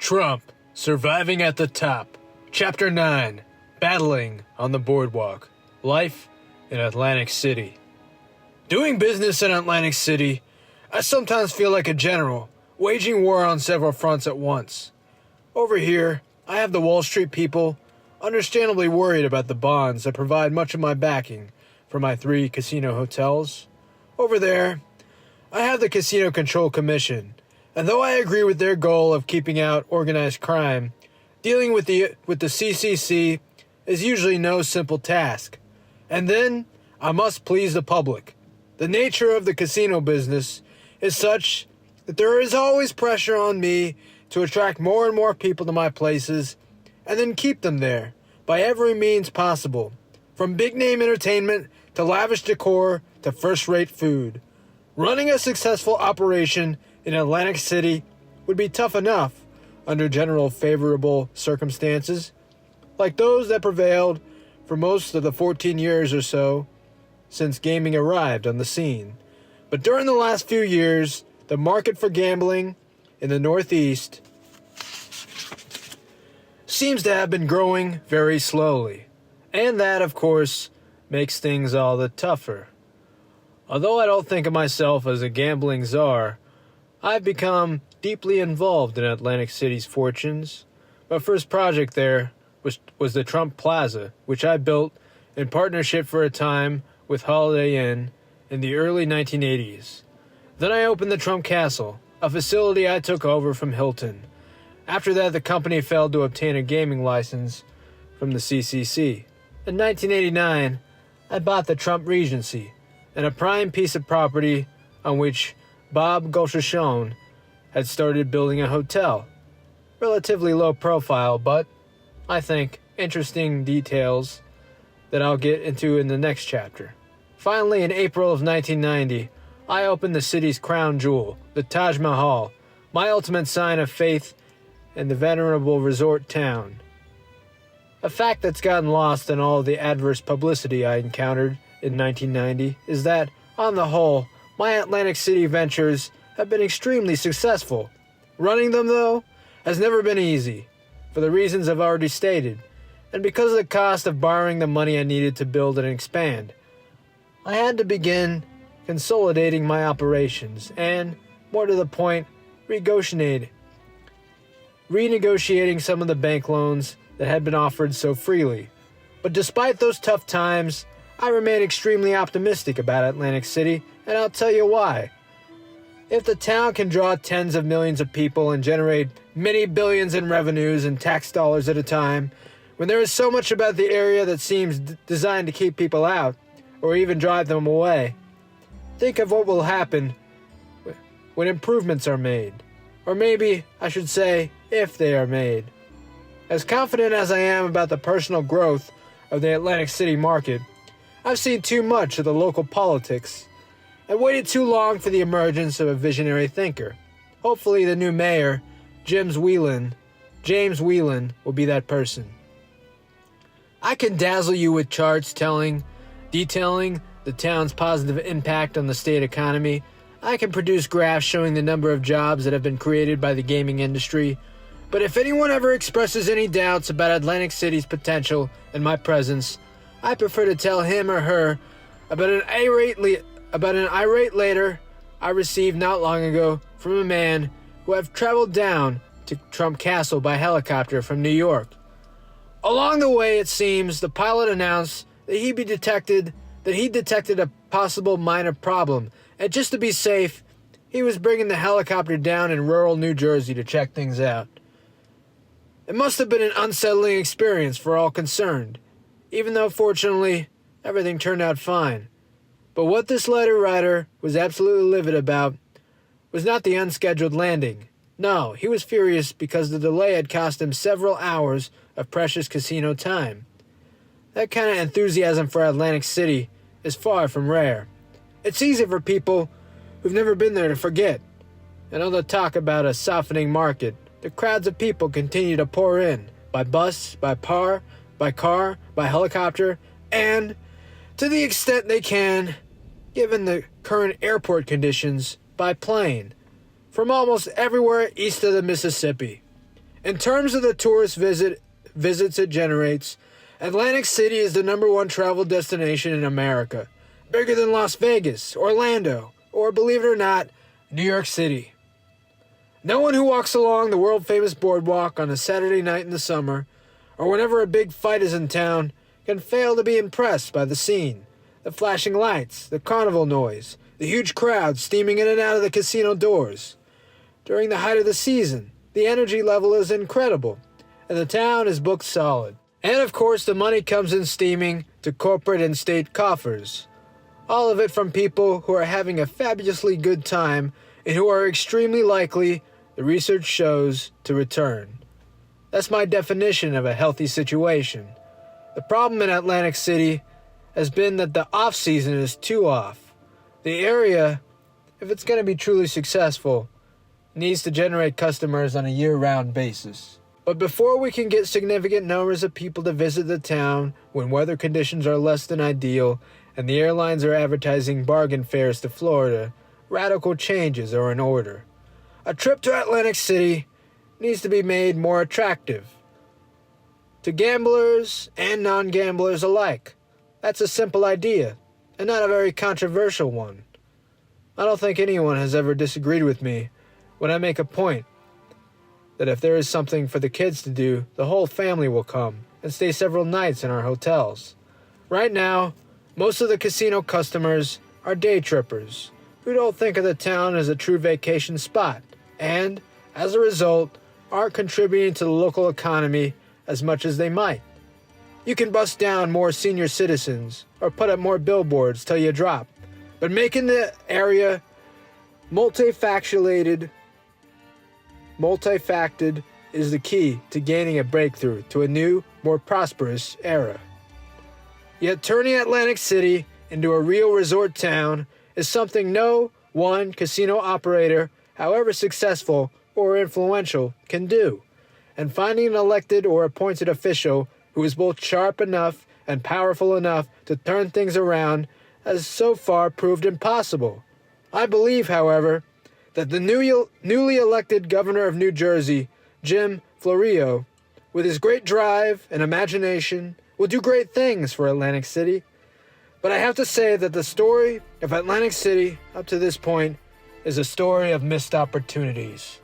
Trump, Surviving at the Top. Chapter 9, Battling on the Boardwalk. Life in Atlantic City. Doing business in Atlantic City, I sometimes feel like a general, waging war on several fronts at once. Over here, I have the Wall Street people, understandably worried about the bonds that provide much of my backing for my 3 casino hotels. Over there, I have the Casino Control Commission, and though I agree with their goal of keeping out organized crime, dealing with the CCC is usually no simple task. And then, I must please the public. The nature of the casino business is such that there is always pressure on me to attract more and more people to my places and then keep them there by every means possible, from big-name entertainment to lavish decor to first-rate food. Running a successful operation in Atlantic City would be tough enough under general favorable circumstances, like those that prevailed for most of the 14 years or so since gaming arrived on the scene. But during the last few years, the market for gambling in the Northeast seems to have been growing very slowly, and that, of course, makes things all the tougher. Although I don't think of myself as a gambling czar, I've become deeply involved in Atlantic City's fortunes. My first project there was the Trump Plaza, which I built in partnership for a time with Holiday Inn in the early 1980s. Then I opened the Trump Castle, a facility I took over from Hilton. After that, the company failed to obtain a gaming license from the CCC. In 1989, I bought the Trump Regency, and a prime piece of property on which Bob Gulchashone had started building a hotel. Relatively low profile, but, I think, interesting details that I'll get into in the next chapter. Finally, in April of 1990, I opened the city's crown jewel, the Taj Mahal, my ultimate sign of faith in the venerable resort town. A fact that's gotten lost in all the adverse publicity I encountered in 1990 is that, on the whole, my Atlantic City ventures have been extremely successful. Running them, though, has never been easy, for the reasons I've already stated, and because of the cost of borrowing the money I needed to build and expand. I had to begin consolidating my operations and, more to the point, renegotiating some of the bank loans that had been offered so freely. But despite those tough times, I remain extremely optimistic about Atlantic City, and I'll tell you why. If the town can draw tens of millions of people and generate many billions in revenues and tax dollars at a time, when there is so much about the area that seems designed to keep people out, or even drive them away, think of what will happen when improvements are made. Or maybe, I should say, if they are made. As confident as I am about the personal growth of the Atlantic City market, I've seen too much of the local politics and waited too long for the emergence of a visionary thinker. Hopefully the new mayor, James Whelan, will be that person. I can dazzle you with charts detailing the town's positive impact on the state economy. I can produce graphs showing the number of jobs that have been created by the gaming industry. But if anyone ever expresses any doubts about Atlantic City's potential and my presence, I prefer to tell him or her about an irate letter I received not long ago from a man who had traveled down to Trump Castle by helicopter from New York. Along the way, it seems, the pilot announced that he detected a possible minor problem, and just to be safe, he was bringing the helicopter down in rural New Jersey to check things out. It must have been an unsettling experience for all concerned, even though, fortunately, everything turned out fine. But what this letter writer was absolutely livid about was not the unscheduled landing. No, he was furious because the delay had cost him several hours of precious casino time. That kind of enthusiasm for Atlantic City is far from rare. It's easy for people who've never been there to forget. And all the talk about a softening market, the crowds of people continue to pour in, by bus, by car, by helicopter, and, to the extent they can, given the current airport conditions, by plane, from almost everywhere east of the Mississippi. In terms of the tourist visits it generates, Atlantic City is the #1 travel destination in America, bigger than Las Vegas, Orlando, or believe it or not, New York City. No one who walks along the world-famous boardwalk on a Saturday night in the summer, or whenever a big fight is in town, can fail to be impressed by the scene, the flashing lights, the carnival noise, the huge crowds steaming in and out of the casino doors. During the height of the season, the energy level is incredible, and the town is booked solid. And of course, the money comes in steaming to corporate and state coffers. All of it from people who are having a fabulously good time and who are extremely likely, the research shows, to return. That's my definition of a healthy situation. The problem in Atlantic City has been that the off-season is too off. The area, if it's going to be truly successful, needs to generate customers on a year-round basis. But before we can get significant numbers of people to visit the town when weather conditions are less than ideal and the airlines are advertising bargain fares to Florida, radical changes are in order. A trip to Atlantic City needs to be made more attractive to gamblers and non-gamblers alike. That's a simple idea, and not a very controversial one. I don't think anyone has ever disagreed with me when I make a point that if there is something for the kids to do, the whole family will come and stay several nights in our hotels. Right now, most of the casino customers are day trippers who don't think of the town as a true vacation spot and, as a result, aren't contributing to the local economy as much as they might. You can bust down more senior citizens or put up more billboards till you drop, but making the area multifacted is the key to gaining a breakthrough to a new, more prosperous era. Yet turning Atlantic City into a real resort town is something no one casino operator, however successful or influential, can do. And finding an elected or appointed official who is both sharp enough and powerful enough to turn things around has so far proved impossible. I believe, however, that the newly elected governor of New Jersey, Jim Florio, with his great drive and imagination, will do great things for Atlantic City. But I have to say that the story of Atlantic City up to this point is a story of missed opportunities.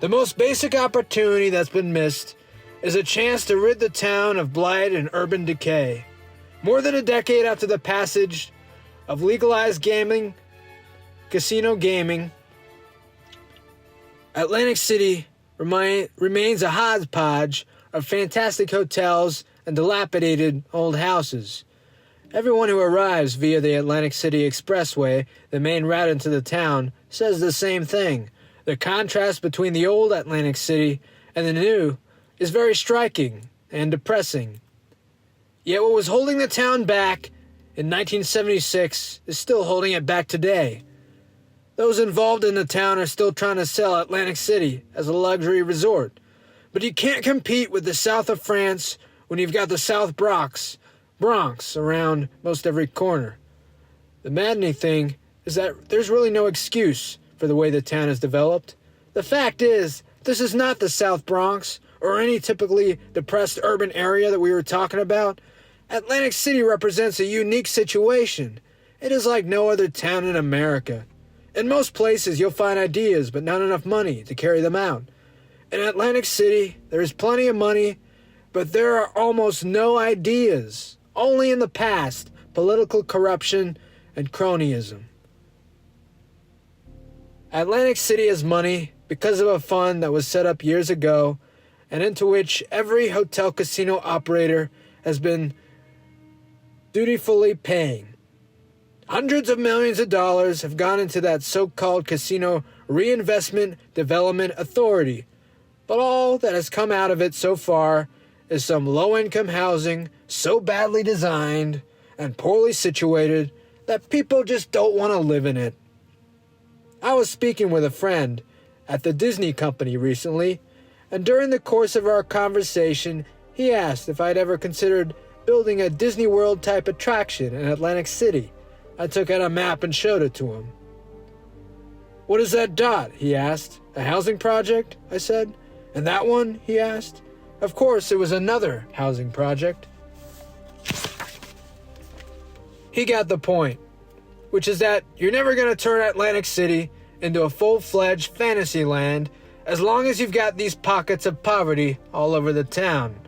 The most basic opportunity that's been missed is a chance to rid the town of blight and urban decay. More than a decade after the passage of legalized gambling, casino gaming, Atlantic City remains a hodgepodge of fantastic hotels and dilapidated old houses. Everyone who arrives via the Atlantic City Expressway, the main route into the town, says the same thing. The contrast between the old Atlantic City and the new is very striking and depressing. Yet what was holding the town back in 1976 is still holding it back today. Those involved in the town are still trying to sell Atlantic City as a luxury resort. But you can't compete with the south of France when you've got the South Bronx around most every corner. The maddening thing is that there's really no excuse for the way the town is developed. The fact is, this is not the South Bronx or any typically depressed urban area that we were talking about. Atlantic City represents a unique situation. It is like no other town in America. In most places, you'll find ideas, but not enough money to carry them out. In Atlantic City, there is plenty of money, but there are almost no ideas. Only in the past, political corruption and cronyism. Atlantic City has money because of a fund that was set up years ago and into which every hotel casino operator has been dutifully paying. Hundreds of millions of dollars have gone into that so-called Casino Reinvestment Development Authority, but all that has come out of it so far is some low-income housing so badly designed and poorly situated that people just don't want to live in it. I was speaking with a friend at the Disney company recently, and during the course of our conversation, he asked if I'd ever considered building a Disney World type attraction in Atlantic City. I took out a map and showed it to him. "What is that dot?" he asked. "A housing project?" I said. And that one, he asked. Of course, it was another housing project. He got the point, which is that you're never going to turn Atlantic City into a full-fledged fantasy land as long as you've got these pockets of poverty all over the town.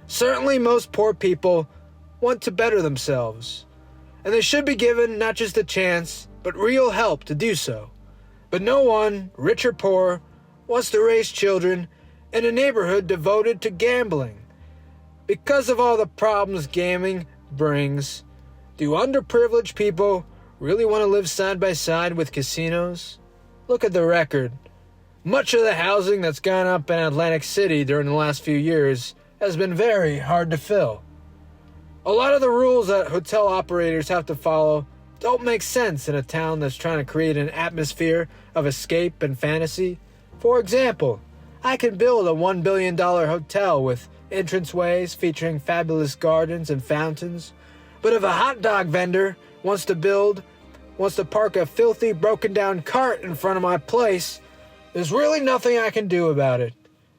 Certainly most poor people want to better themselves, and they should be given not just a chance, but real help to do so. But no one, rich or poor, wants to raise children in a neighborhood devoted to gambling. Because of all the problems gambling brings, do underprivileged people really want to live side by side with casinos? Look at the record. Much of the housing that's gone up in Atlantic City during the last few years has been very hard to fill. A lot of the rules that hotel operators have to follow don't make sense in a town that's trying to create an atmosphere of escape and fantasy. For example, I can build a $1 billion hotel with entranceways featuring fabulous gardens and fountains, but if a hot dog vendor wants to park a filthy, broken-down cart in front of my place, there's really nothing I can do about it.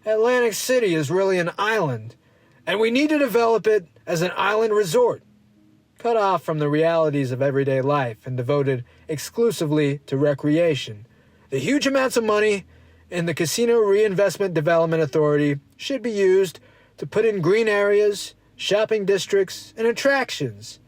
Atlantic City is really an island, and we need to develop it as an island resort, cut off from the realities of everyday life and devoted exclusively to recreation. The huge amounts of money in the Casino Reinvestment Development Authority should be used to put in green areas, shopping districts, and attractions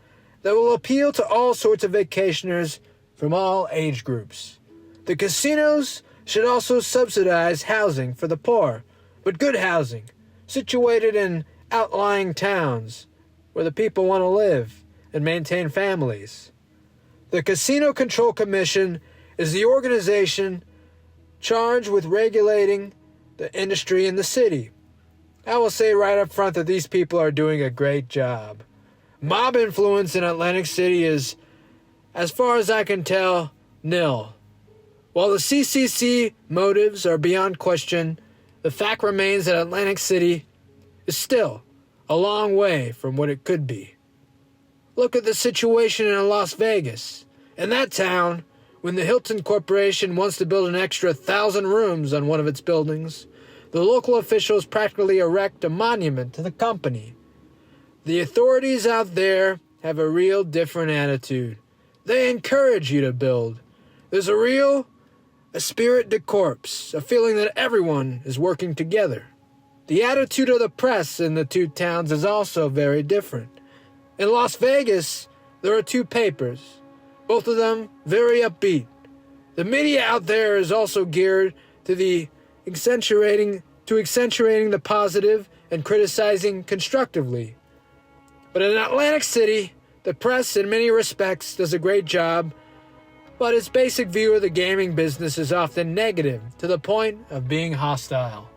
that will appeal to all sorts of vacationers from all age groups. The casinos should also subsidize housing for the poor, but good housing, situated in outlying towns where the people want to live and maintain families. The Casino Control Commission is the organization charged with regulating the industry in the city. I will say right up front that these people are doing a great job. Mob influence in Atlantic City is, as far as I can tell, nil. While the CCC motives are beyond question, the fact remains that Atlantic City is still a long way from what it could be. Look at the situation in Las Vegas. In that town, when the Hilton Corporation wants to build an extra 1,000 rooms on one of its buildings, the local officials practically erect a monument to the company. The authorities out there have a real different attitude. They encourage you to build. There's a spirit de corps, a feeling that everyone is working together. The attitude of the press in the two towns is also very different. In Las Vegas, there are two papers, both of them very upbeat. The media out there is also geared to accentuating the positive and criticizing constructively. But in Atlantic City, the press in many respects does a great job, but its basic view of the gaming business is often negative to the point of being hostile.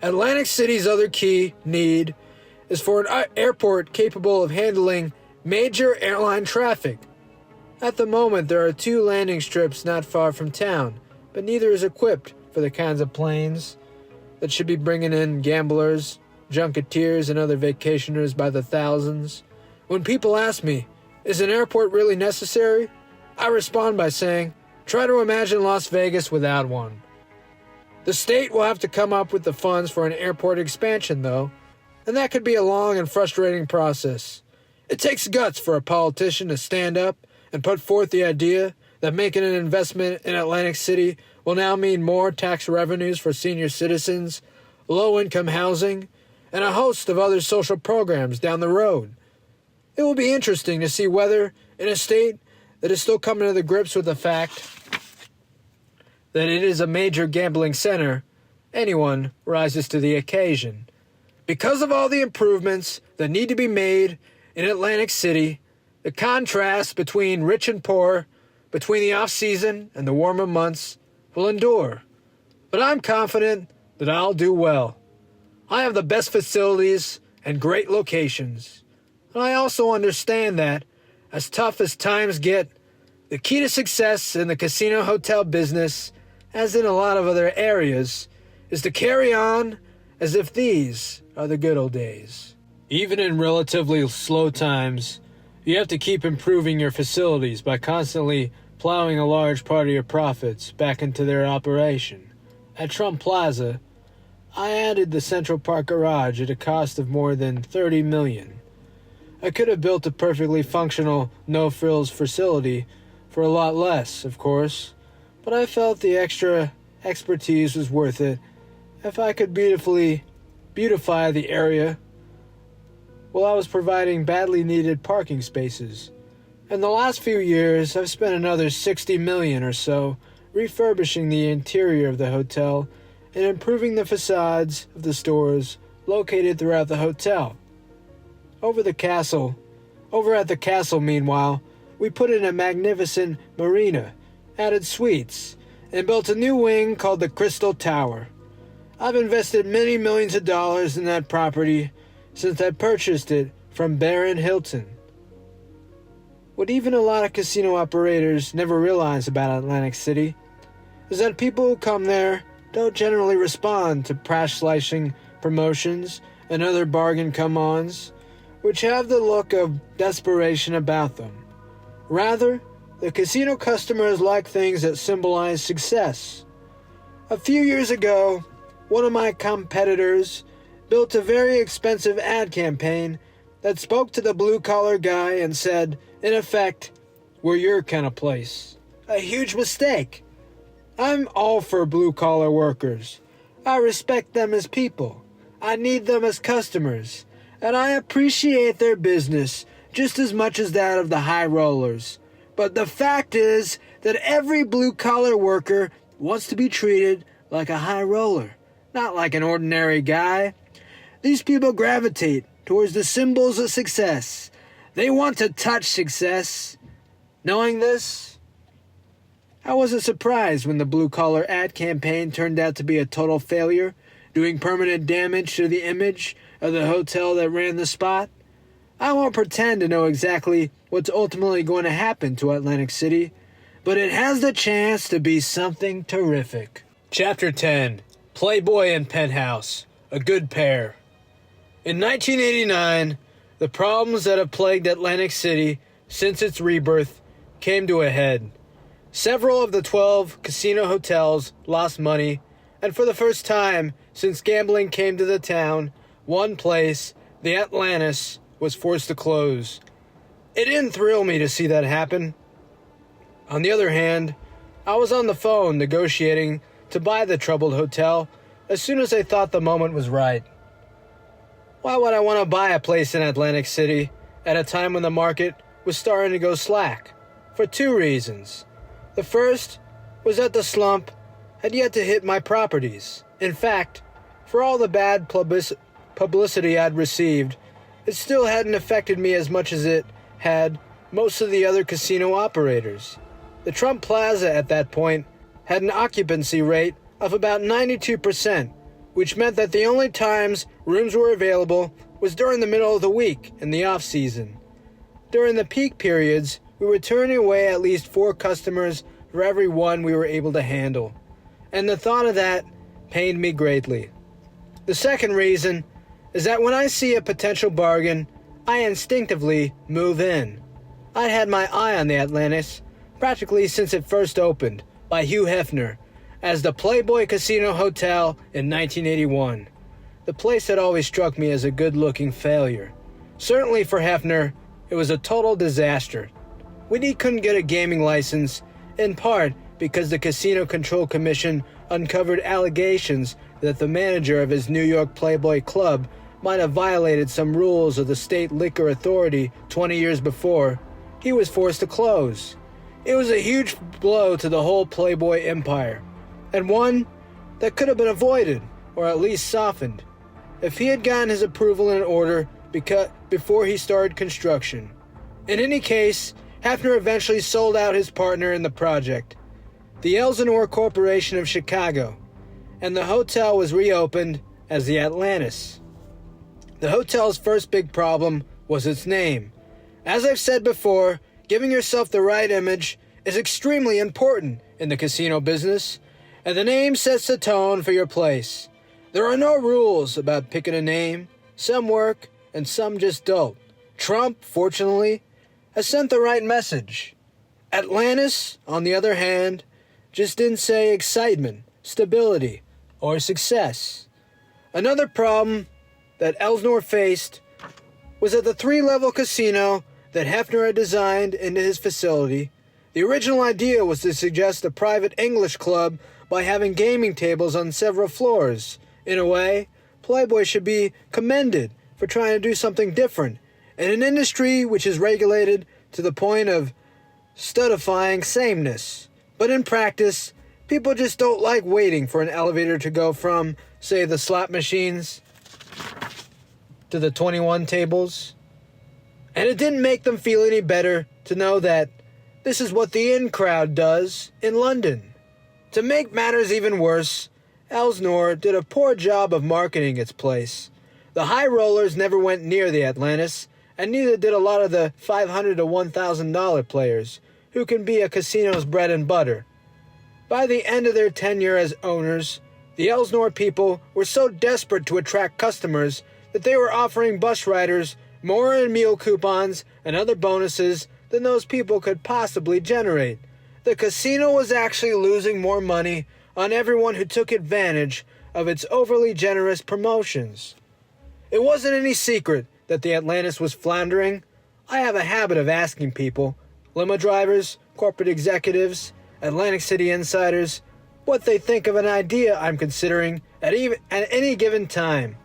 Atlantic City's other key need is for an airport capable of handling major airline traffic. At the moment, there are 2 landing strips not far from town, but neither is equipped for the kinds of planes that should be bringing in gamblers, junketeers, and other vacationers by the thousands. When people ask me, is an airport really necessary? I respond by saying, try to imagine Las Vegas without one. The state will have to come up with the funds for an airport expansion, though, and that could be a long and frustrating process. It takes guts for a politician to stand up and put forth the idea that making an investment in Atlantic City will now mean more tax revenues for senior citizens, low-income housing, and a host of other social programs down the road. It will be interesting to see whether, in a state that is still coming to the grips with the fact that it is a major gambling center, anyone rises to the occasion. Because of all the improvements that need to be made in Atlantic City, the contrast between rich and poor, between the off-season and the warmer months, will endure. But I'm confident that I'll do well. I have the best facilities and great locations. And I also understand that, as tough as times get, the key to success in the casino hotel business, as in a lot of other areas, is to carry on as if these are the good old days. Even in relatively slow times, you have to keep improving your facilities by constantly plowing a large part of your profits back into their operation. At Trump Plaza, I added the Central Park garage at a cost of more than $30 million. I could have built a perfectly functional, no-frills facility for a lot less, of course, but I felt the extra expertise was worth it if I could beautify the area while I was providing badly needed parking spaces. In the last few years, I've spent another $60 million or so refurbishing the interior of the hotel and improving the facades of the stores located throughout the hotel. Over at the castle, meanwhile, we put in a magnificent marina, added suites, and built a new wing called the Crystal Tower. I've invested many millions of dollars in that property since I purchased it from Baron Hilton. What even a lot of casino operators never realize about Atlantic City is that people who come there don't generally respond to price-slashing promotions and other bargain come-ons, which have the look of desperation about them. Rather, the casino customers like things that symbolize success. A few years ago, one of my competitors built a very expensive ad campaign that spoke to the blue-collar guy and said, in effect, "We're your kind of place." A huge mistake. I'm all for blue-collar workers. I respect them as people. I need them as customers. And I appreciate their business just as much as that of the high rollers. But the fact is that every blue-collar worker wants to be treated like a high roller, not like an ordinary guy. These people gravitate towards the symbols of success. They want to touch success. Knowing this, I wasn't surprised when the blue-collar ad campaign turned out to be a total failure, doing permanent damage to the image of the hotel that ran the spot. I won't pretend to know exactly what's ultimately going to happen to Atlantic City, but it has the chance to be something terrific. Chapter 10. Playboy and Penthouse, a good pair. In 1989, the problems that have plagued Atlantic City since its rebirth came to a head. Several of the 12 casino hotels lost money, and for the first time since gambling came to the town, one place, the Atlantis, was forced to close. It didn't thrill me to see that happen. On the other hand, I was on the phone negotiating to buy the troubled hotel as soon as I thought the moment was right. Why would I want to buy a place in Atlantic City at a time when the market was starting to go slack? For two reasons. The first was that the slump had yet to hit my properties. In fact, for all the bad publicity I'd received, it still hadn't affected me as much as it had most of the other casino operators. The Trump Plaza at that point had an occupancy rate of about 92%, which meant that the only times rooms were available was during the middle of the week in the off-season. During the peak periods, we were turning away at least 4 customers for every one we were able to handle, and the thought of that pained me greatly. The second reason is that when I see a potential bargain, I instinctively move in. I'd had my eye on the Atlantis practically since it first opened by Hugh Hefner as the Playboy Casino Hotel in 1981. The place had always struck me as a good-looking failure. Certainly for Hefner, it was a total disaster. He couldn't get a gaming license, in part because the Casino Control Commission uncovered allegations that the manager of his New York Playboy Club might have violated some rules of the state liquor authority 20 years before. He was forced to close. It was a huge blow to the whole Playboy empire, and one that could have been avoided, or at least softened, if he had gotten his approval in order before he started construction. In any case, Hefner eventually sold out his partner in the project, the Elsinore Corporation of Chicago, and the hotel was reopened as the Atlantis. The hotel's first big problem was its name. As I've said before, giving yourself the right image is extremely important in the casino business, and the name sets the tone for your place. There are no rules about picking a name. Some work, and some just don't. Trump, fortunately, has sent the right message. Atlantis, on the other hand, just didn't say excitement, stability, or success. Another problem that Elsnor faced was at the 3-level casino that Hefner had designed into his facility. The original idea was to suggest a private English club by having gaming tables on several floors. In a way, Playboy should be commended for trying to do something different in an industry which is regulated to the point of studifying sameness. But in practice, people just don't like waiting for an elevator to go from, say, the slot machines to the 21 tables. And it didn't make them feel any better to know that this is what the in crowd does in London. To make matters even worse, Elsnor did a poor job of marketing its place. The high rollers never went near the Atlantis, and neither did a lot of the $500 to $1,000 players, who can be a casino's bread and butter. By the end of their tenure as owners, the Elsnor people were so desperate to attract customers that they were offering bus riders more in meal coupons and other bonuses than those people could possibly generate. The casino was actually losing more money on everyone who took advantage of its overly generous promotions. It wasn't any secret that the Atlantis was floundering. I have a habit of asking people, limo drivers, corporate executives, Atlantic City insiders, what they think of an idea I'm considering at any given time.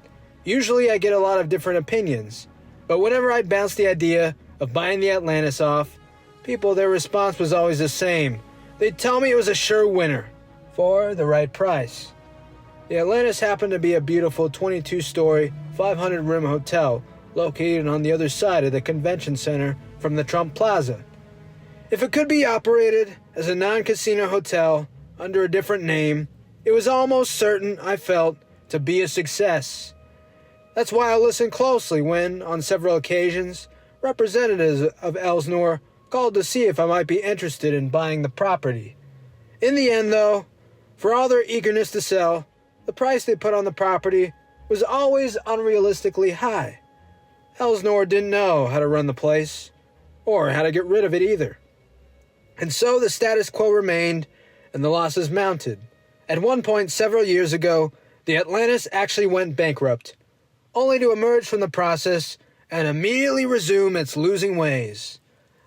Usually I get a lot of different opinions, but whenever I bounce the idea of buying the Atlantis off, their response was always the same. They'd tell me it was a sure winner, for the right price. The Atlantis happened to be a beautiful 22-story, 500-room hotel located on the other side of the convention center from the Trump Plaza. If it could be operated as a non-casino hotel under a different name, it was almost certain, I felt, to be a success. That's why I listened closely when, on several occasions, representatives of Elsnor called to see if I might be interested in buying the property. In the end, though, for all their eagerness to sell, the price they put on the property was always unrealistically high. Elsnor didn't know how to run the place, or how to get rid of it either. And so the status quo remained, and the losses mounted. At one point several years ago, the Atlantis actually went bankrupt, only to emerge from the process and immediately resume its losing ways.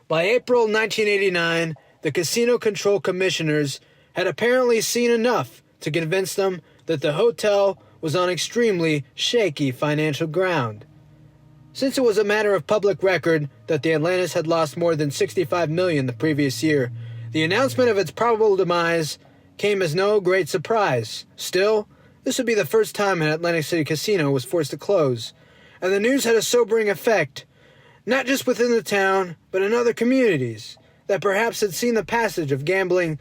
By April 1989, the Casino Control Commissioners had apparently seen enough to convince them that the hotel was on extremely shaky financial ground. Since it was a matter of public record that the Atlantis had lost more than $65 million the previous year, the announcement of its probable demise came as no great surprise. Still, this would be the first time an Atlantic City casino was forced to close, and the news had a sobering effect, not just within the town, but in other communities that perhaps had seen the passage of gambling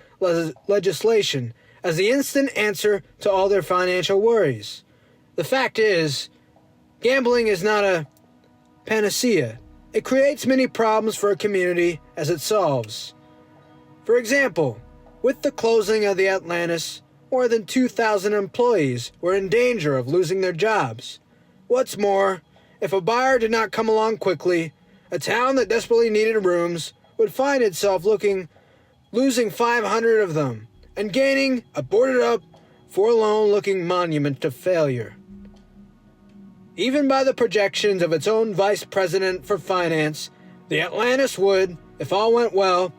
legislation as the instant answer to all their financial worries. The fact is, gambling is not a panacea. It creates many problems for a community as it solves. For example, with the closing of the Atlantis, more than 2,000 employees were in danger of losing their jobs. What's more, if a buyer did not come along quickly, a town that desperately needed rooms would find itself losing 500 of them and gaining a boarded-up, forlorn-looking monument to failure. Even by the projections of its own vice president for finance, the Atlantis would, if all went well,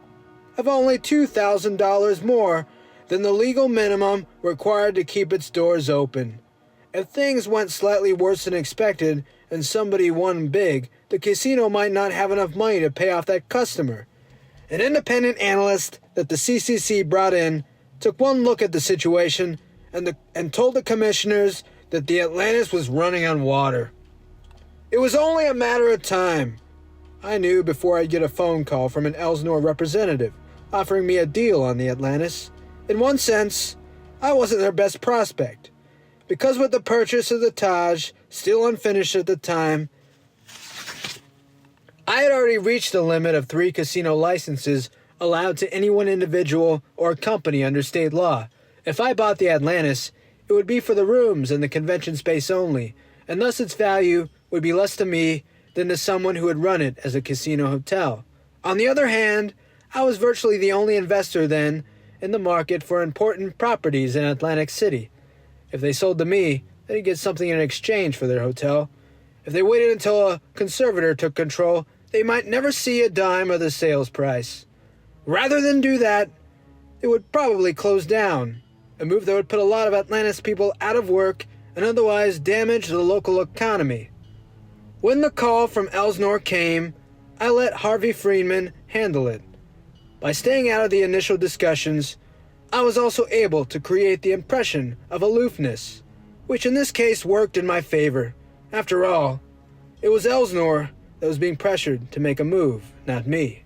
have only $2,000 more than the legal minimum required to keep its doors open. If things went slightly worse than expected and somebody won big, the casino might not have enough money to pay off that customer. An independent analyst that the CCC brought in took one look at the situation and told the commissioners that the Atlantis was running on water. It was only a matter of time. I knew before I'd get a phone call from an Elsnor representative offering me a deal on the Atlantis. In one sense, I wasn't their best prospect, because with the purchase of the Taj still unfinished at the time, I had already reached the limit of 3 casino licenses allowed to any one individual or company under state law. If I bought the Atlantis, it would be for the rooms and the convention space only, and thus its value would be less to me than to someone who would run it as a casino hotel. On the other hand, I was virtually the only investor then in the market for important properties in Atlantic City. If they sold to me, then he'd get something in exchange for their hotel. If they waited until a conservator took control, they might never see a dime of the sales price. Rather than do that, it would probably close down, a move that would put a lot of Atlantis people out of work and otherwise damage the local economy. When the call from Elsnore came, I let Harvey Freeman handle it. By staying out of the initial discussions, I was also able to create the impression of aloofness, which in this case worked in my favor. After all, it was Elsnore that was being pressured to make a move, not me.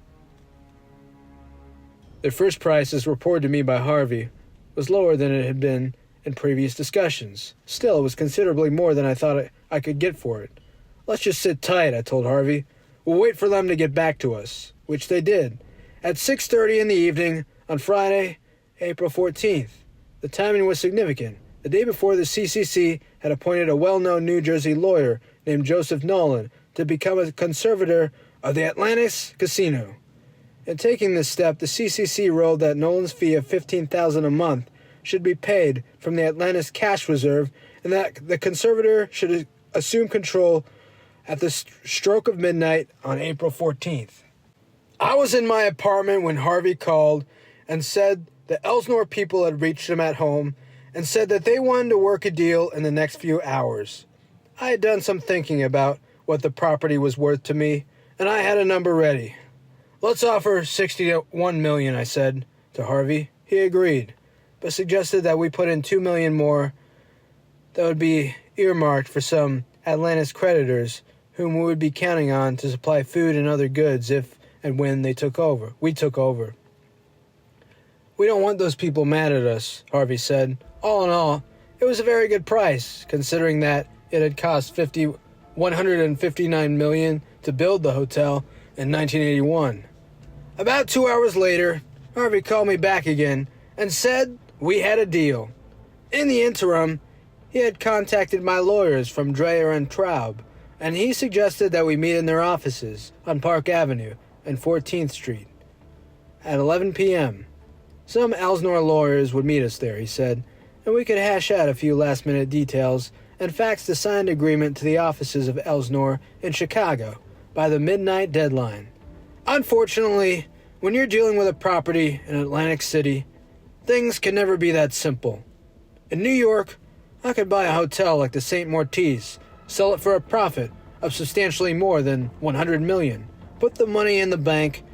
Their first price, as reported to me by Harvey, was lower than it had been in previous discussions. Still, it was considerably more than I thought I could get for it. Let's just sit tight, I told Harvey. We'll wait for them to get back to us, which they did, at 6:30 in the evening on Friday, April 14th. The timing was significant. The day before, the CCC had appointed a well-known New Jersey lawyer named Joseph Nolan to become a conservator of the Atlantis Casino. In taking this step, the CCC ruled that Nolan's fee of $15,000 a month should be paid from the Atlantis cash reserve and that the conservator should assume control at the stroke of midnight on April 14th. I was in my apartment when Harvey called and said the Elsnore people had reached him at home and said that they wanted to work a deal in the next few hours. I had done some thinking about what the property was worth to me, and I had a number ready. Let's offer $61 million, I said to Harvey. He agreed, but suggested that we put in $2 million more that would be earmarked for some Atlantis creditors whom we would be counting on to supply food and other goods if and when we took over. We don't want those people mad at us, Harvey said. All in all, it was a very good price, considering that it had cost $159 million to build the hotel in 1981. About 2 hours later, Harvey called me back again and said we had a deal. In the interim, he had contacted my lawyers from Dreyer and Traub, and he suggested that we meet in their offices on Park Avenue and 14th Street at 11 p.m. Some Elsnore lawyers would meet us there, he said, and we could hash out a few last-minute details and fax the signed agreement to the offices of Elsnore in Chicago by the midnight deadline. Unfortunately, when you're dealing with a property in Atlantic City, things can never be that simple. In New York, I could buy a hotel like the St. Mortiz, sell it for a profit of substantially more than $100 million, put the money in the bank,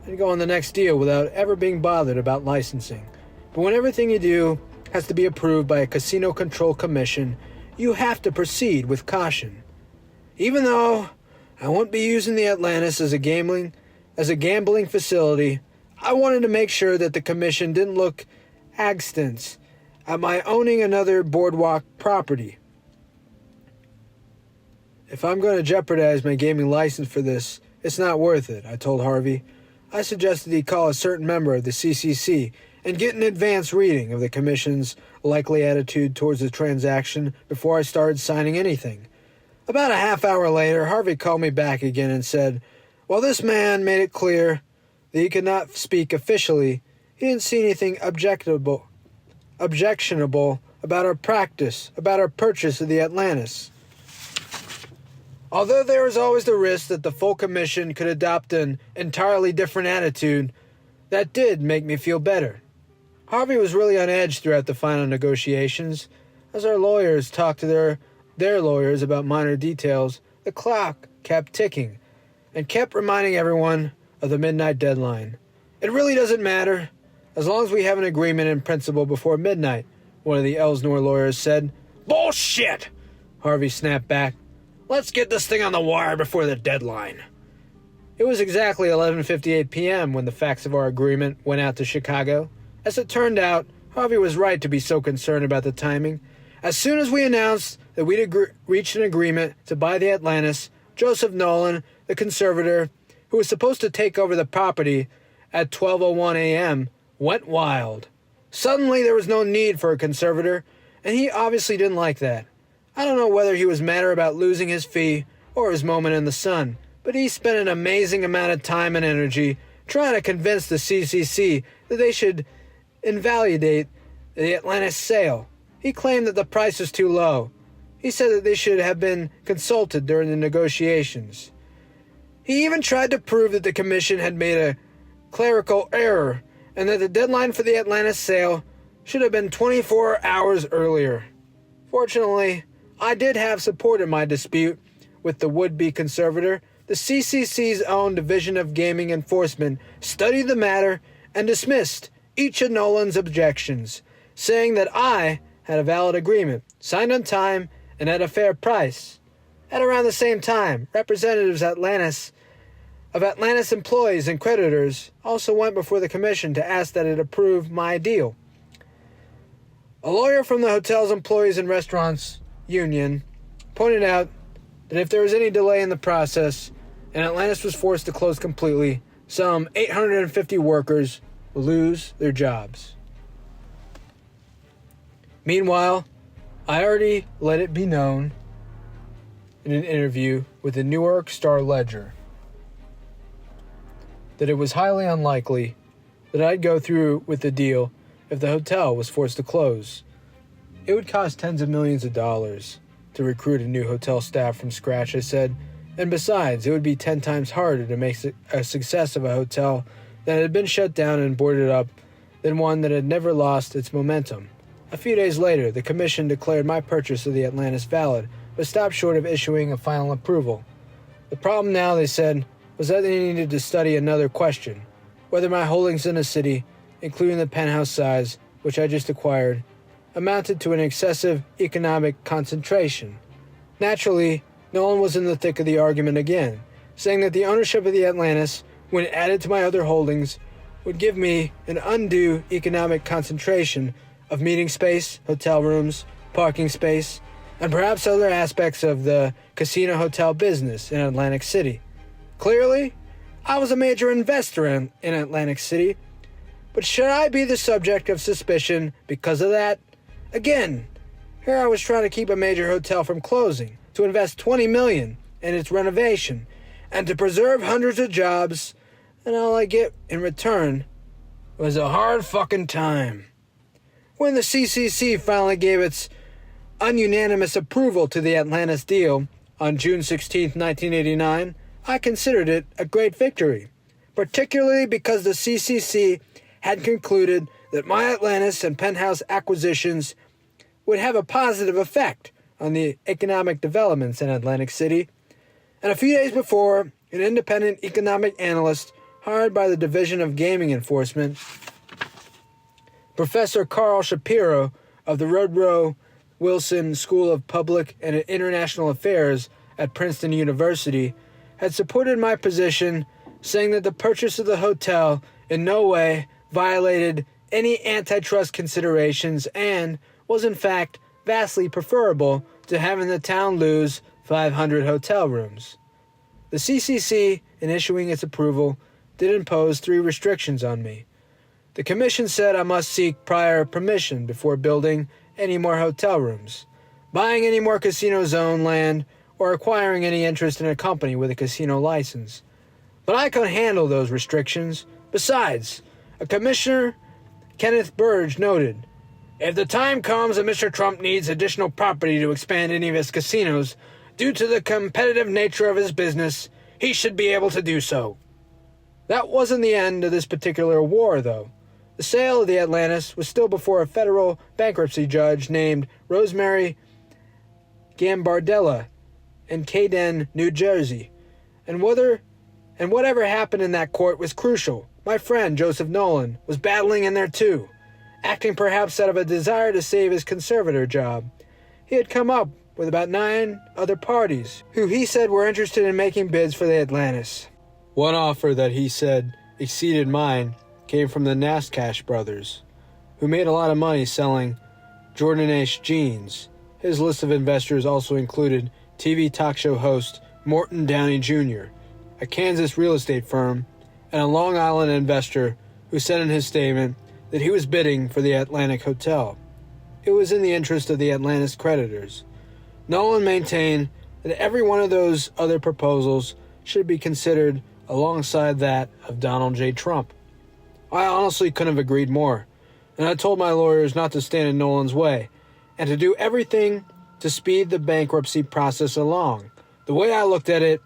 and go on the next deal without ever being bothered about licensing. But when everything you do has to be approved by a casino control commission, you have to proceed with caution. Even though I won't be using the Atlantis as a gambling facility, I wanted to make sure that the commission didn't look askance at my owning another boardwalk property. If I'm going to jeopardize my gaming license for this, it's not worth it, I told Harvey. I suggested he call a certain member of the CCC and get an advance reading of the commission's likely attitude towards the transaction before I started signing anything. About a half hour later, Harvey called me back again and said, while this man made it clear that he could not speak officially, he didn't see anything objectionable about our purchase of the Atlantis. Although there was always the risk that the full commission could adopt an entirely different attitude, that did make me feel better. Harvey was really on edge throughout the final negotiations. As our lawyers talked to their lawyers about minor details, the clock kept ticking and kept reminding everyone of the midnight deadline. It really doesn't matter, as long as we have an agreement in principle before midnight, one of the Elsnore lawyers said. Bullshit! Harvey snapped back. Let's get this thing on the wire before the deadline. It was exactly 11:58 p.m. when the facts of our agreement went out to Chicago. As it turned out, Harvey was right to be so concerned about the timing. As soon as we announced that we'd reached an agreement to buy the Atlantis, Joseph Nolan, the conservator, who was supposed to take over the property at 12:01 a.m., went wild. Suddenly there was no need for a conservator, and he obviously didn't like that. I don't know whether he was madder about losing his fee or his moment in the sun, but he spent an amazing amount of time and energy trying to convince the CCC that they should invalidate the Atlantis sale. He claimed that the price was too low, He said that they should have been consulted during the negotiations. He even tried to prove that the commission had made a clerical error and that the deadline for the Atlantis sale should have been 24 hours earlier. Fortunately, I did have support in my dispute with the would-be conservator. The CCC's own Division of Gaming Enforcement studied the matter and dismissed each of Nolan's objections, saying that I had a valid agreement, signed on time, and at a fair price. At around the same time, representatives of Atlantis employees and creditors also went before the commission to ask that it approve my deal. A lawyer from the Hotel's Employees and Restaurants Union pointed out that if there was any delay in the process and Atlantis was forced to close completely, some 850 workers will lose their jobs. Meanwhile, I already let it be known in an interview with the New York Star-Ledger that it was highly unlikely that I'd go through with the deal if the hotel was forced to close. It would cost tens of millions of dollars to recruit a new hotel staff from scratch, I said, and besides, it would be 10 times harder to make a success of a hotel that had been shut down and boarded up than one that had never lost its momentum. A few days later, the commission declared my purchase of the Atlantis valid, but stopped short of issuing a final approval. The problem now, they said, was that they needed to study another question, whether my holdings in the city, including the penthouse size, which I just acquired, amounted to an excessive economic concentration. Naturally, Nolan was in the thick of the argument again, saying that the ownership of the Atlantis, when added to my other holdings, would give me an undue economic concentration of meeting space, hotel rooms, parking space, and perhaps other aspects of the casino-hotel business in Atlantic City. Clearly, I was a major investor in Atlantic City, but should I be the subject of suspicion because of that? Again, here I was trying to keep a major hotel from closing, to invest $20 million in its renovation, and to preserve hundreds of jobs, and all I get in return was a hard fucking time. When the CCC finally gave its ununanimous approval to the Atlantis deal on June 16, 1989, I considered it a great victory, particularly because the CCC had concluded that my Atlantis and penthouse acquisitions would have a positive effect on the economic developments in Atlantic City. And a few days before, an independent economic analyst hired by the Division of Gaming Enforcement, Professor Carl Shapiro of the Woodrow Wilson School of Public and International Affairs at Princeton University, had supported my position, saying that the purchase of the hotel in no way violated any antitrust considerations and was in fact vastly preferable to having the town lose 500 hotel rooms. The CCC, in issuing its approval, did impose 3 restrictions on me. The commission said I must seek prior permission before building any more hotel rooms, buying any more casino zone land, or acquiring any interest in a company with a casino license. But I could handle those restrictions. Besides, a commissioner, Kenneth Burge, noted, "If the time comes that Mr. Trump needs additional property to expand any of his casinos, due to the competitive nature of his business, he should be able to do so." That wasn't the end of this particular war, though. The sale of the Atlantis was still before a federal bankruptcy judge named Rosemary Gambardella in Camden, New Jersey. And whatever happened in that court was crucial. My friend, Joseph Nolan, was battling in there too, acting perhaps out of a desire to save his conservator job. He had come up with about 9 other parties, who he said were interested in making bids for the Atlantis. One offer that he said exceeded mine came from the Naskash brothers, who made a lot of money selling Jordan-ish jeans. His list of investors also included TV talk show host Morton Downey Jr., a Kansas real estate firm, and a Long Island investor who said in his statement that he was bidding for the Atlantic Hotel. It was in the interest of the Atlantis creditors. Nolan maintained that every one of those other proposals should be considered alongside that of Donald J. Trump. I honestly couldn't have agreed more, and I told my lawyers not to stand in Nolan's way, and to do everything to speed the bankruptcy process along. The way I looked at it,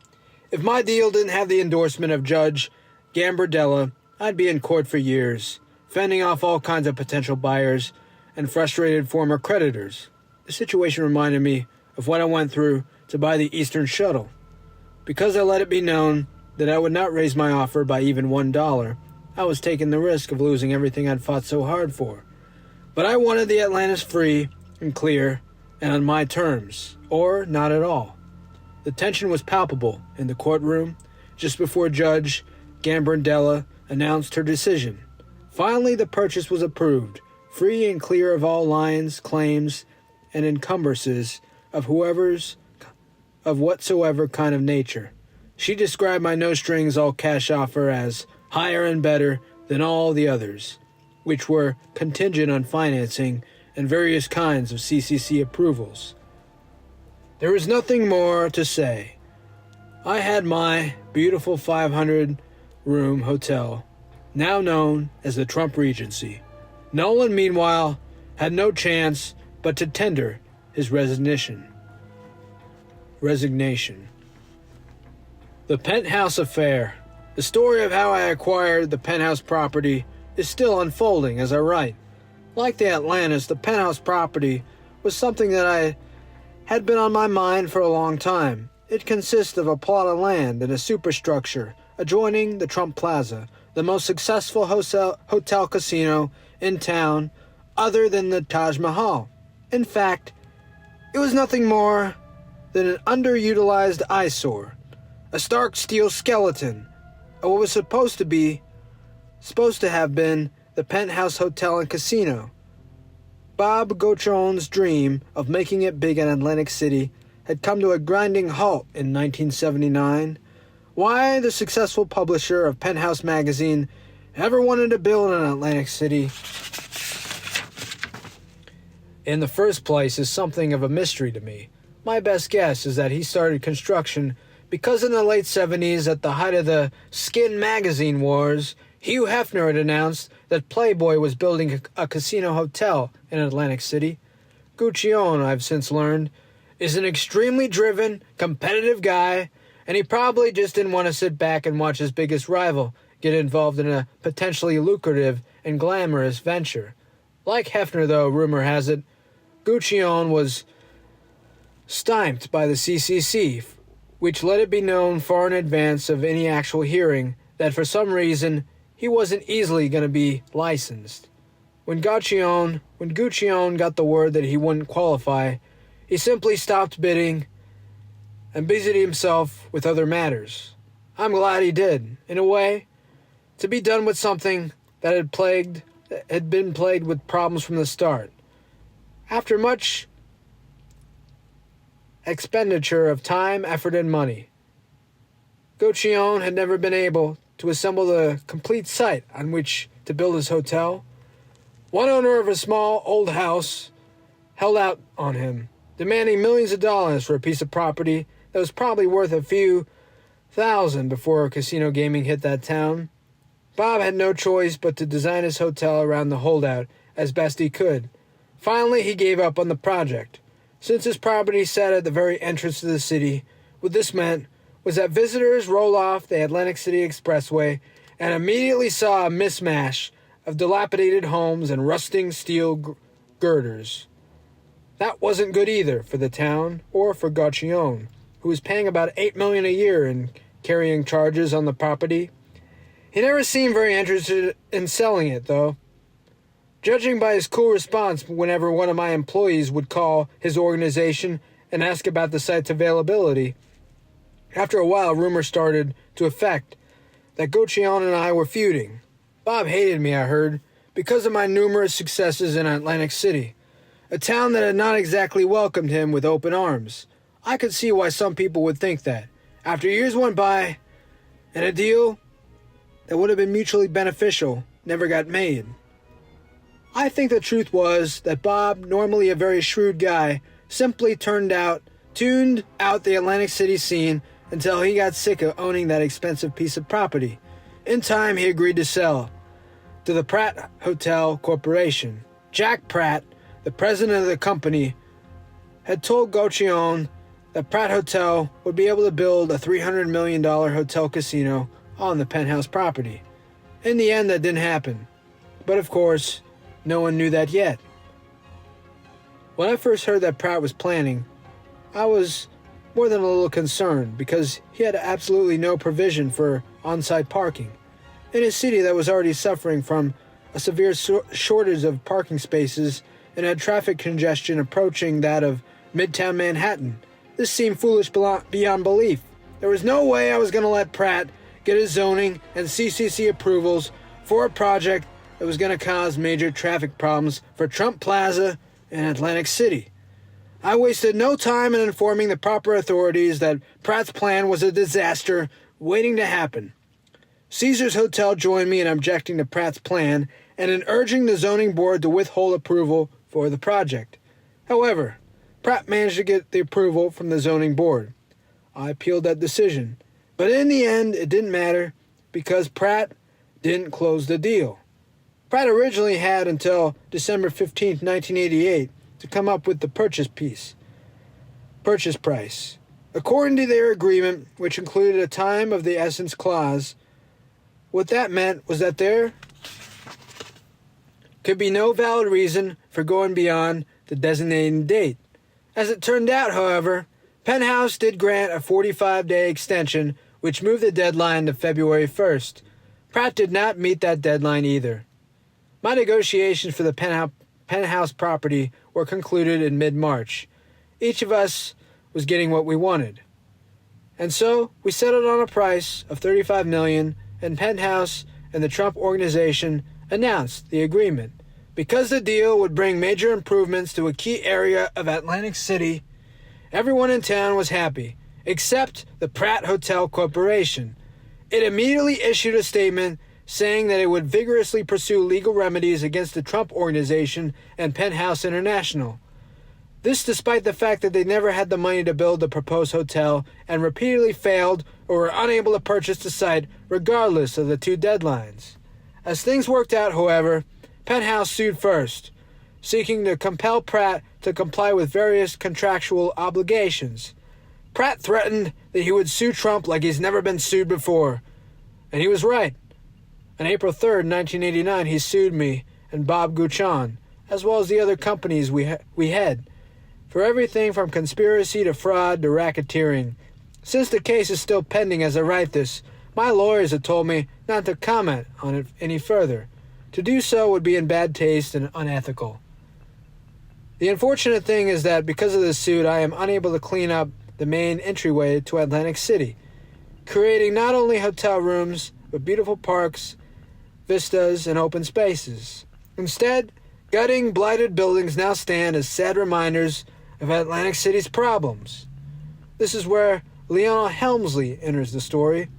if my deal didn't have the endorsement of Judge Gambardella, I'd be in court for years, fending off all kinds of potential buyers and frustrated former creditors. The situation reminded me of what I went through to buy the Eastern Shuttle. Because I let it be known that I would not raise my offer by even $1, I was taking the risk of losing everything I'd fought so hard for. But I wanted the Atlantis free and clear and on my terms, or not at all. The tension was palpable in the courtroom just before Judge Gambardella announced her decision. Finally, the purchase was approved, free and clear of all liens, claims, and encumbrances of whatsoever kind of nature. She described my no-strings all-cash offer as higher and better than all the others, which were contingent on financing and various kinds of CCC approvals. There was nothing more to say. I had my beautiful 500-room hotel, now known as the Trump Regency. Nolan, meanwhile, had no chance but to tender his resignation. The penthouse affair. The story of how I acquired the penthouse property is still unfolding as I write. Like the Atlantis, the penthouse property was something that had been on my mind for a long time. It consists of a plot of land and a superstructure adjoining the Trump Plaza, the most successful hotel casino in town other than the Taj Mahal. In fact, it was nothing more than an underutilized eyesore, a stark steel skeleton of what was supposed to have been the penthouse hotel and casino. Bob Gauchon's dream of making it big in Atlantic City had come to a grinding halt in 1979. Why the successful publisher of Penthouse magazine ever wanted to build in Atlantic City in the first place is something of a mystery to me. My best guess is that he started construction because in the late 70s, at the height of the Skin magazine wars, Hugh Hefner had announced that Playboy was building a casino hotel in Atlantic City. Guccione, I've since learned, is an extremely driven, competitive guy, and he probably just didn't want to sit back and watch his biggest rival get involved in a potentially lucrative and glamorous venture. Like Hefner, though, rumor has it, Guccione was stymied by the CCC, which let it be known far in advance of any actual hearing that for some reason he wasn't easily going to be licensed. When Guccione got the word that he wouldn't qualify, he simply stopped bidding and busied himself with other matters. I'm glad he did. In a way, to be done with something that had been plagued with problems from the start. After much expenditure of time, effort, and money, Guccione had never been able to assemble the complete site on which to build his hotel. One owner of a small old house held out on him, demanding millions of dollars for a piece of property that was probably worth a few thousand before casino gaming hit that town. Bob had no choice but to design his hotel around the holdout as best he could. Finally, he gave up on the project. Since his property sat at the very entrance to the city, what this meant was that visitors rolled off the Atlantic City Expressway and immediately saw a mishmash of dilapidated homes and rusting steel girders. That wasn't good either for the town or for Guccione, who was paying about $8 million a year in carrying charges on the property. He never seemed very interested in selling it, though. Judging by his cool response whenever one of my employees would call his organization and ask about the site's availability, after a while rumors started to affect that Guccione and I were feuding. Bob hated me, I heard, because of my numerous successes in Atlantic City, a town that had not exactly welcomed him with open arms. I could see why some people would think that. After years went by, and a deal that would have been mutually beneficial never got made. I think the truth was that Bob, normally a very shrewd guy, simply tuned out the Atlantic City scene until he got sick of owning that expensive piece of property. In time, he agreed to sell to the Pratt Hotel Corporation. Jack Pratt, the president of the company, had told Gauchon that Pratt Hotel would be able to build a $300 million hotel casino on the penthouse property. In the end, that didn't happen. But of course, no one knew that yet. When I first heard that Pratt was planning, I was more than a little concerned because he had absolutely no provision for on-site parking in a city that was already suffering from a severe shortage of parking spaces and had traffic congestion approaching that of Midtown Manhattan. This seemed foolish beyond belief. There was no way I was going to let Pratt get his zoning and CCC approvals for a project that was going to cause major traffic problems for Trump Plaza in Atlantic City. I wasted no time in informing the proper authorities that Pratt's plan was a disaster waiting to happen. Caesars Hotel joined me in objecting to Pratt's plan and in urging the zoning board to withhold approval for the project. However, Pratt managed to get the approval from the zoning board. I appealed that decision, but in the end it didn't matter because Pratt didn't close the deal. Pratt originally had until December 15, 1988 to come up with the purchase price. According to their agreement, which included a time of the essence clause, what that meant was that there could be no valid reason for going beyond the designated date. As it turned out, however, Penthouse did grant a 45-day extension, which moved the deadline to February 1st. Pratt did not meet that deadline either. My negotiations for the penthouse property were concluded in mid-March. Each of us was getting what we wanted. And so we settled on a price of $35 million, and Penthouse and the Trump Organization announced the agreement. Because the deal would bring major improvements to a key area of Atlantic City, everyone in town was happy, except the Pratt Hotel Corporation. It immediately issued a statement saying that it would vigorously pursue legal remedies against the Trump Organization and Penthouse International. This despite the fact that they never had the money to build the proposed hotel and repeatedly failed or were unable to purchase the site regardless of the two deadlines. As things worked out, however, Penthouse sued first, seeking to compel Pratt to comply with various contractual obligations. Pratt threatened that he would sue Trump like he's never been sued before, and he was right. On April 3rd, 1989, he sued me and Bob Gauchon, as well as the other companies we had, for everything from conspiracy to fraud to racketeering. Since the case is still pending as I write this, my lawyers have told me not to comment on it any further. To do so would be in bad taste and unethical. The unfortunate thing is that because of this suit, I am unable to clean up the main entryway to Atlantic City, creating not only hotel rooms, but beautiful parks, vistas, and open spaces. Instead, gutting, blighted buildings now stand as sad reminders of Atlantic City's problems. This is where Leona Helmsley enters the story.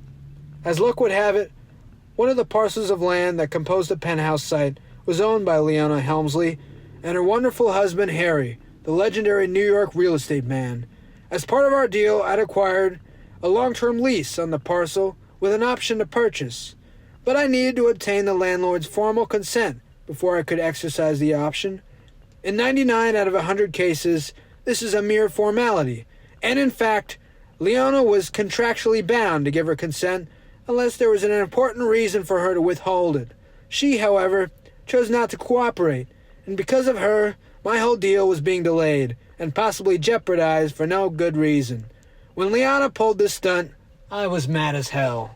As luck would have it, one of the parcels of land that composed the penthouse site was owned by Leona Helmsley and her wonderful husband Harry, the legendary New York real estate man. As part of our deal, I'd acquired a long-term lease on the parcel with an option to purchase, but I needed to obtain the landlord's formal consent before I could exercise the option. In 99 out of 100 cases, this is a mere formality, and in fact, Leona was contractually bound to give her consent unless there was an important reason for her to withhold it. She, however, chose not to cooperate, and because of her, my whole deal was being delayed and possibly jeopardized for no good reason. When Leona pulled this stunt, I was mad as hell,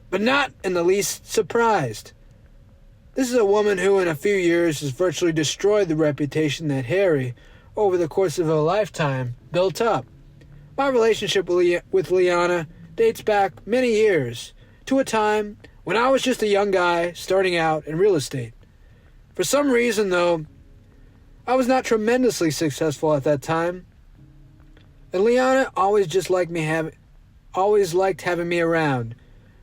but not in the least surprised. This is a woman who in a few years has virtually destroyed the reputation that Harry, over the course of a lifetime, built up. My relationship with Leona dates back many years, to a time when I was just a young guy starting out in real estate. For some reason, though, I was not tremendously successful at that time, and Leona always liked having me around.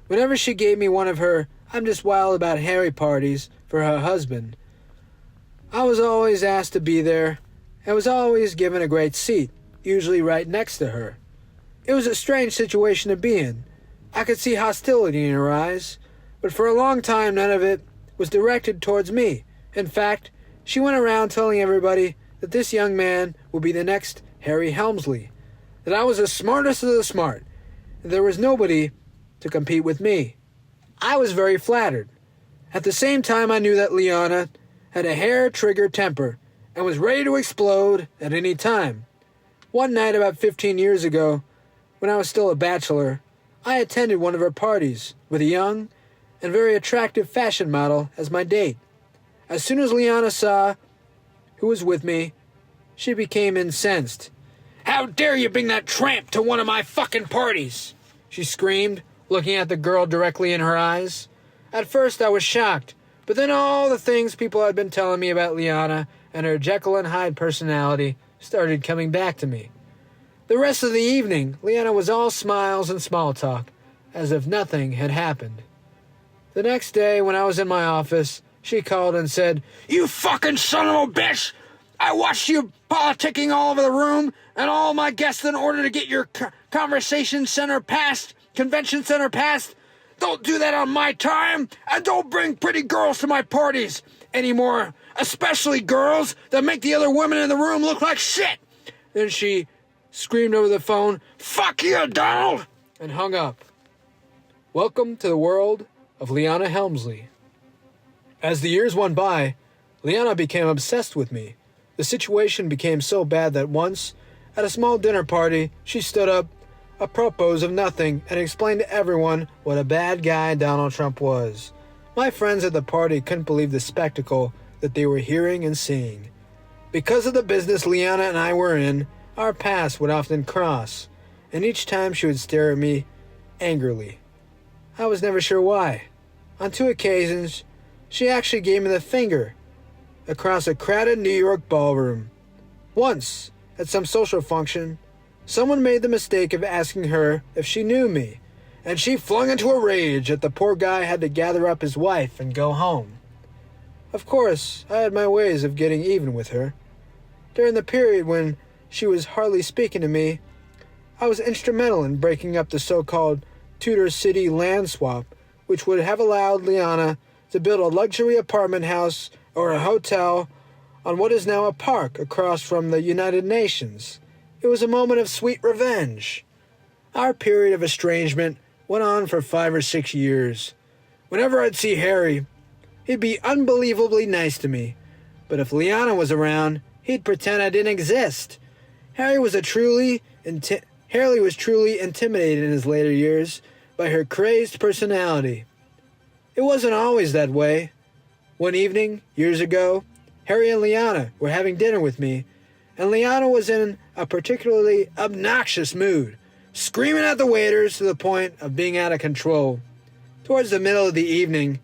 Whenever she gave me one of her "I'm just wild about Harry" parties for her husband, I was always asked to be there and was always given a great seat, usually right next to her. It was a strange situation to be in. I could see hostility in her eyes, but for a long time none of it was directed towards me. In fact, she went around telling everybody that this young man would be the next Harry Helmsley, that I was the smartest of the smart, and there was nobody to compete with me. I was very flattered. At the same time, I knew that Liana had a hair-trigger temper and was ready to explode at any time. One night about 15 years ago, when I was still a bachelor, I attended one of her parties with a young and very attractive fashion model as my date. As soon as Liana saw who was with me, she became incensed. "How dare you bring that tramp to one of my fucking parties?" she screamed, looking at the girl directly in her eyes. At first I was shocked, but then all the things people had been telling me about Liana and her Jekyll and Hyde personality started coming back to me. The rest of the evening, Liana was all smiles and small talk, as if nothing had happened. The next day, when I was in my office, she called and said, "You fucking son of a bitch! I watched you politicking all over the room and all my guests in order to get your convention center passed. Don't do that on my time, and don't bring pretty girls to my parties anymore, especially girls that make the other women in the room look like shit." Then she screamed over the phone, "Fuck you, Donald!" and hung up. Welcome to the world of Liana Helmsley. As the years went by, Liana became obsessed with me. The situation became so bad that once, at a small dinner party, she stood up, apropos of nothing, and explained to everyone what a bad guy Donald Trump was. My friends at the party couldn't believe the spectacle that they were hearing and seeing. Because of the business Liana and I were in, our paths would often cross, and each time she would stare at me angrily. I was never sure why. On 2 occasions, she actually gave me the finger across a crowded New York ballroom. Once, at some social function, someone made the mistake of asking her if she knew me, and she flung into a rage that the poor guy had to gather up his wife and go home. Of course, I had my ways of getting even with her. During the period when she was hardly speaking to me, I was instrumental in breaking up the so-called Tudor City land swap, which would have allowed Liana to build a luxury apartment house or a hotel on what is now a park across from the United Nations. It was a moment of sweet revenge. Our period of estrangement went on for 5 or 6 years. Whenever I'd see Harry, he'd be unbelievably nice to me, but if Liana was around, he'd pretend I didn't exist. Harry was truly intimidated in his later years by her crazed personality. It wasn't always that way. One evening, years ago, Harry and Liana were having dinner with me, and Liana was in a particularly obnoxious mood, screaming at the waiters to the point of being out of control. Towards the middle of the evening,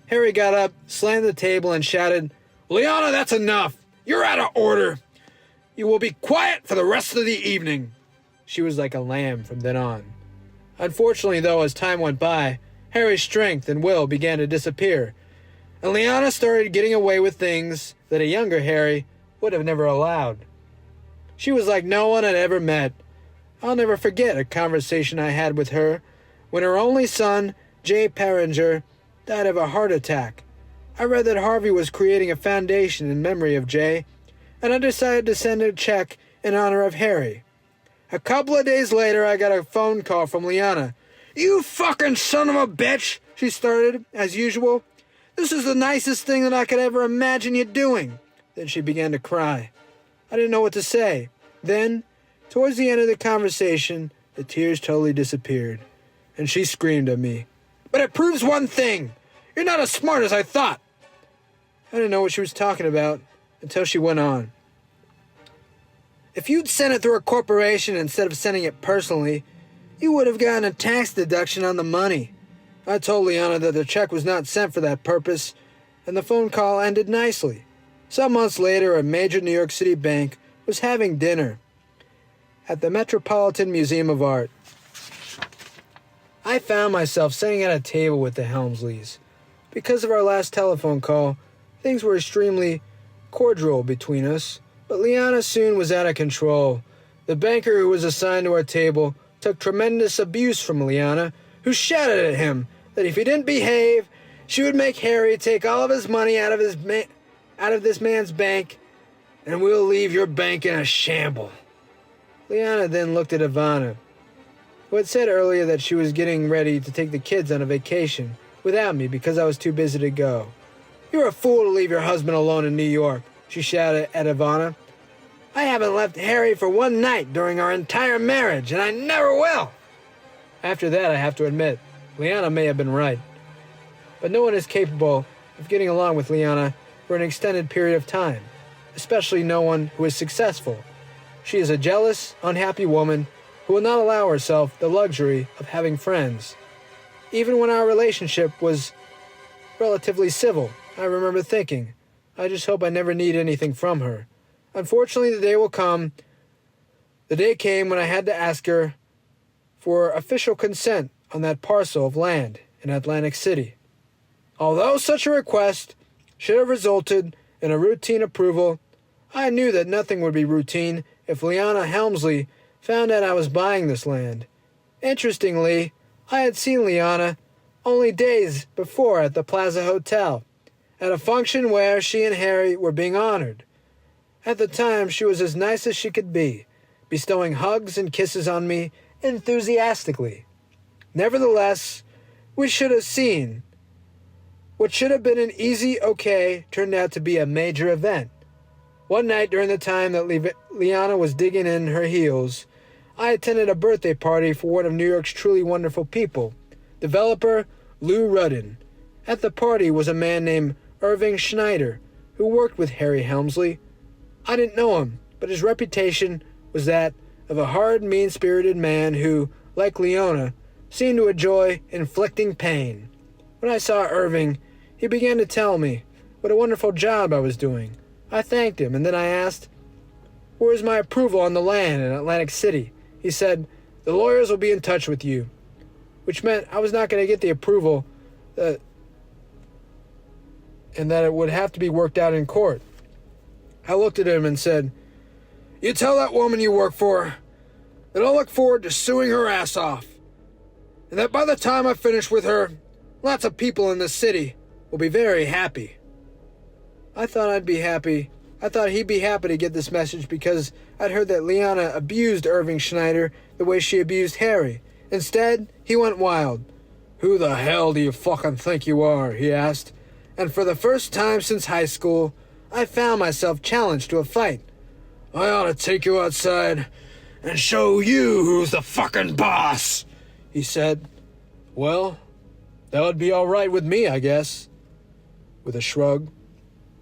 Harry got up, slammed the table, and shouted, "Liana, that's enough! You're out of order! You will be quiet for the rest of the evening." She was like a lamb from then on. Unfortunately, though, as time went by, Harry's strength and will began to disappear, and Liana started getting away with things that a younger Harry would have never allowed. She was like no one I'd ever met. I'll never forget a conversation I had with her when her only son, Jay Perringer, died of a heart attack. I read that Harvey was creating a foundation in memory of Jay, and I decided to send a check in honor of Harry. A couple of days later, I got a phone call from Liana. "You fucking son of a bitch," she started, as usual. "This is the nicest thing that I could ever imagine you doing." Then she began to cry. I didn't know what to say. Then, towards the end of the conversation, the tears totally disappeared, and she screamed at me, "But it proves one thing. You're not as smart as I thought." I didn't know what she was talking about until she went on. "If you'd sent it through a corporation instead of sending it personally, you would have gotten a tax deduction on the money." I told Liana that the check was not sent for that purpose, and the phone call ended nicely. Some months later, a major New York City bank was having dinner at the Metropolitan Museum of Art. I found myself sitting at a table with the Helmsleys. Because of our last telephone call, things were extremely cordial between us, but Liana soon was out of control. The banker who was assigned to our table took tremendous abuse from Liana, who shouted at him that if he didn't behave, she would make Harry take all of his money out of this man's bank and we'll leave your bank in a shamble." Liana then looked at Ivana, who had said earlier that she was getting ready to take the kids on a vacation without me because I was too busy to go. "You're a fool to leave your husband alone in New York," she shouted at Ivana. "I haven't left Harry for one night during our entire marriage, and I never will." After that, I have to admit, Liana may have been right. But no one is capable of getting along with Liana for an extended period of time, especially no one who is successful. She is a jealous, unhappy woman who will not allow herself the luxury of having friends. Even when our relationship was relatively civil, I remember thinking, I just hope I never need anything from her. Unfortunately, the day came when I had to ask her for official consent on that parcel of land in Atlantic City. Although such a request should have resulted in a routine approval, I knew that nothing would be routine if Liana Helmsley found out I was buying this land. Interestingly, I had seen Liana only days before at the Plaza Hotel, at a function where she and Harry were being honored. At the time, she was as nice as she could be, bestowing hugs and kisses on me enthusiastically. Nevertheless, we should have seen. What should have been an easy okay turned out to be a major event. One night during the time that Liana was digging in her heels, I attended a birthday party for one of New York's truly wonderful people, developer Lou Rudden. At the party was a man named Irving Schneider, who worked with Harry Helmsley. I didn't know him, but his reputation was that of a hard, mean-spirited man who, like Leona, seemed to enjoy inflicting pain. When I saw Irving, he began to tell me what a wonderful job I was doing. I thanked him, and then I asked, "Where is my approval on the land in Atlantic City?" He said, "The lawyers will be in touch with you," which meant I was not going to get the approval and that it would have to be worked out in court. I looked at him and said, "You tell that woman you work for that I'll look forward to suing her ass off, and that by the time I finish with her, lots of people in this city will be very happy." I thought he'd be happy to get this message because I'd heard that Liana abused Irving Schneider the way she abused Harry. Instead, he went wild. "Who the hell do you fucking think you are?" he asked. And for the first time since high school, I found myself challenged to a fight. "I ought to take you outside and show you who's the fucking boss," he said. "Well, that would be all right with me, I guess." With a shrug.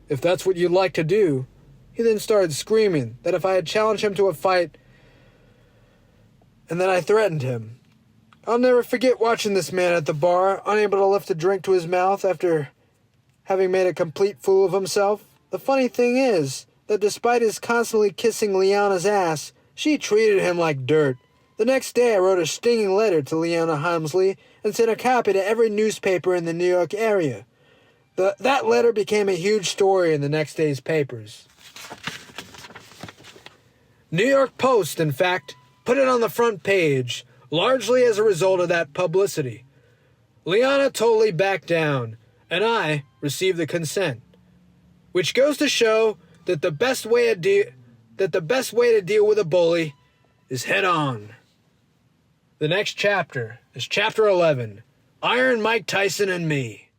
"If that's what you'd like to do." He then started screaming that if I had challenged him to a fight, and then I threatened him. I'll never forget watching this man at the bar, unable to lift a drink to his mouth after having made a complete fool of himself. The funny thing is that despite his constantly kissing Liana's ass, she treated him like dirt. The next day I wrote a stinging letter to Liana Helmsley and sent a copy to every newspaper in the New York area. That letter became a huge story in the next day's papers. New York Post, in fact, put it on the front page, largely as a result of that publicity. Liana totally backed down, and I received the consent, which goes to show that the best way to deal with a bully is head on. The next chapter is Chapter 11, Iron Mike Tyson and Me.